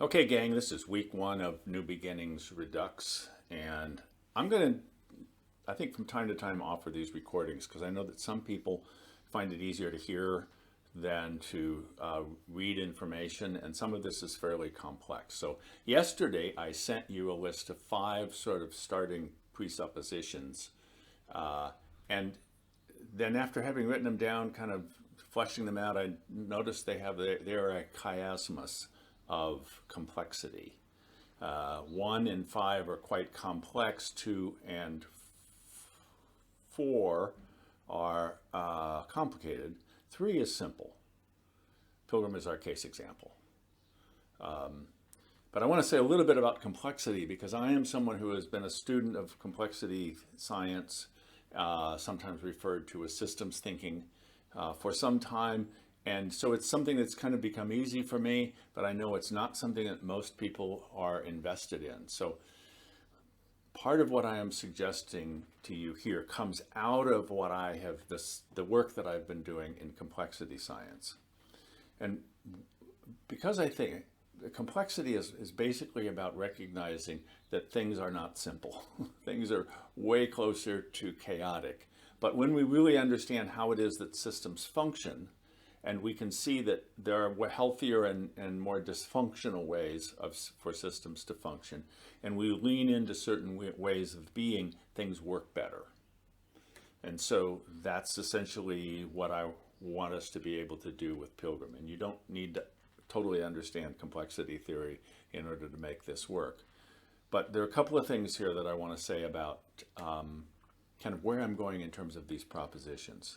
Okay, gang, this is week one of New Beginnings Redux, and I'm going to, I think, from time to time offer these recordings because I know that some people find it easier to hear than to read information, and some of this is fairly complex. So, yesterday I sent you a list of five sort of starting presuppositions, and then after having written them down, kind of fleshing them out, I noticed they're a chiasmus of complexity. One and five are quite complex. Two and four are complicated. Three is simple. Pilgrim is our case example. But I want to say a little bit about complexity because I am someone who has been a student of complexity science, sometimes referred to as systems thinking, for some time. And so it's something that's kind of become easy for me, but I know it's not something that most people are invested in. So part of what I am suggesting to you here comes out of what I have, the work that I've been doing in complexity science. And because I think complexity is basically about recognizing that things are not simple. Things are way closer to chaotic. But when we really understand how it is that systems function, and we can see that there are healthier and more dysfunctional ways for systems to function, and we lean into certain ways of being, things work better. And so that's essentially what I want us to be able to do with Pilgrim. And you don't need to totally understand complexity theory in order to make this work. But there are a couple of things here that I want to say about kind of where I'm going in terms of these propositions.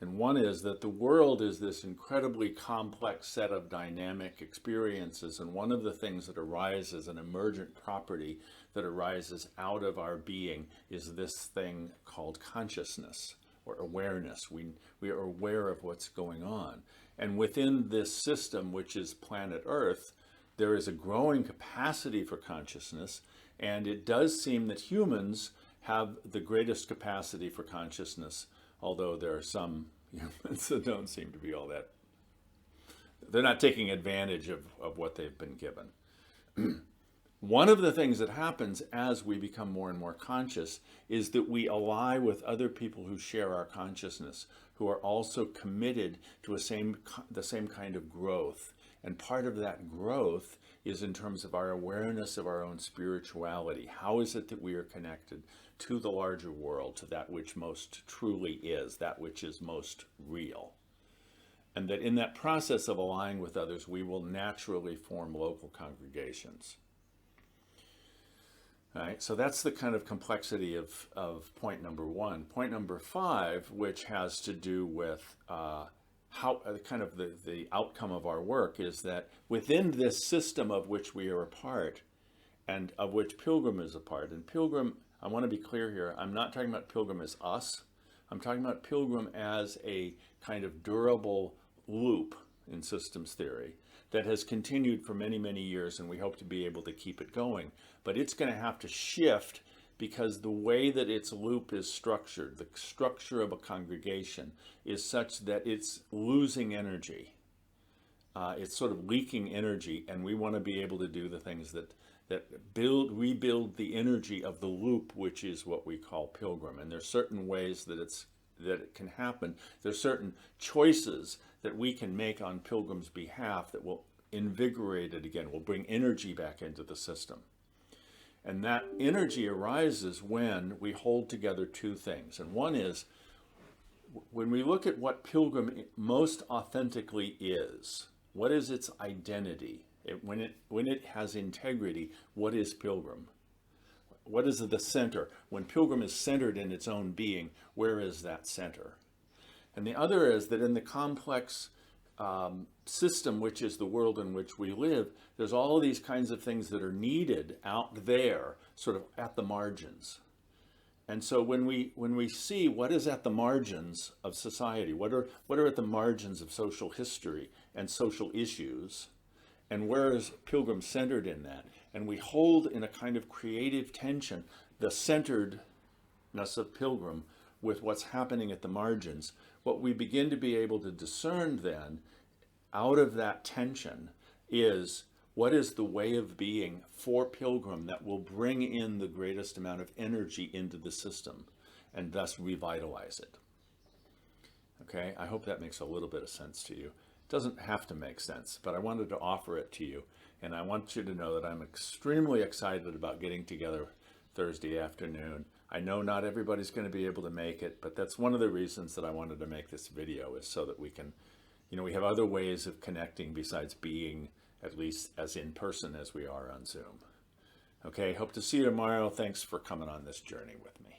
And one is that the world is this incredibly complex set of dynamic experiences. And one of the things that arises, an emergent property that arises out of our being, is this thing called consciousness or awareness. We are aware of what's going on. And within this system, which is planet Earth, there is a growing capacity for consciousness. And it does seem that humans have the greatest capacity for consciousness, although there are some humans that don't seem to be all that. They're not taking advantage of what they've been given. One of the things that happens as we become more and more conscious is that we ally with other people who share our consciousness, who are also committed to the same kind of growth. And part of that growth is in terms of our awareness of our own spirituality. How is it that we are connected to the larger world, to that which most truly is, that which is most real? And that in that process of allying with others, we will naturally form local congregations. All right, so that's the kind of complexity of point number one. Point number five, which has to do with how kind of the outcome of our work, is that within this system of which we are a part and of which Pilgrim is a part, and Pilgrim, I want to be clear here, I'm not talking about Pilgrim as us. I'm talking about Pilgrim as a kind of durable loop in systems theory that has continued for many, many years, and we hope to be able to keep it going. But it's going to have to shift because the way that its loop is structured, the structure of a congregation, is such that it's losing energy. It's sort of leaking energy, and we want to be able to do the things that rebuild the energy of the loop, which is what we call Pilgrim. And there's certain ways that it can happen. There's certain choices that we can make on Pilgrim's behalf that will invigorate it again, will bring energy back into the system. And that energy arises when we hold together two things. And one is, when we look at what Pilgrim most authentically is, what is its identity? When it has integrity, what is Pilgrim? What is the center? When Pilgrim is centered in its own being, where is that center? And the other is that in the complex system, which is the world in which we live, there's all of these kinds of things that are needed out there, sort of at the margins. And so when we see what is at the margins of society, what are at the margins of social history and social issues, and where is Pilgrim centered in that? And we hold in a kind of creative tension the centeredness of Pilgrim with what's happening at the margins. What we begin to be able to discern then, out of that tension, is What is the way of being for Pilgrim that will bring in the greatest amount of energy into the system and thus revitalize it? Okay, I hope that makes a little bit of sense to you. It doesn't have to make sense, but I wanted to offer it to you. And I want you to know that I'm extremely excited about getting together Thursday afternoon. I know not everybody's going to be able to make it, but that's one of the reasons that I wanted to make this video, is so that we can, we have other ways of connecting besides being at least as in person as we are on Zoom. Okay, hope to see you tomorrow. Thanks for coming on this journey with me.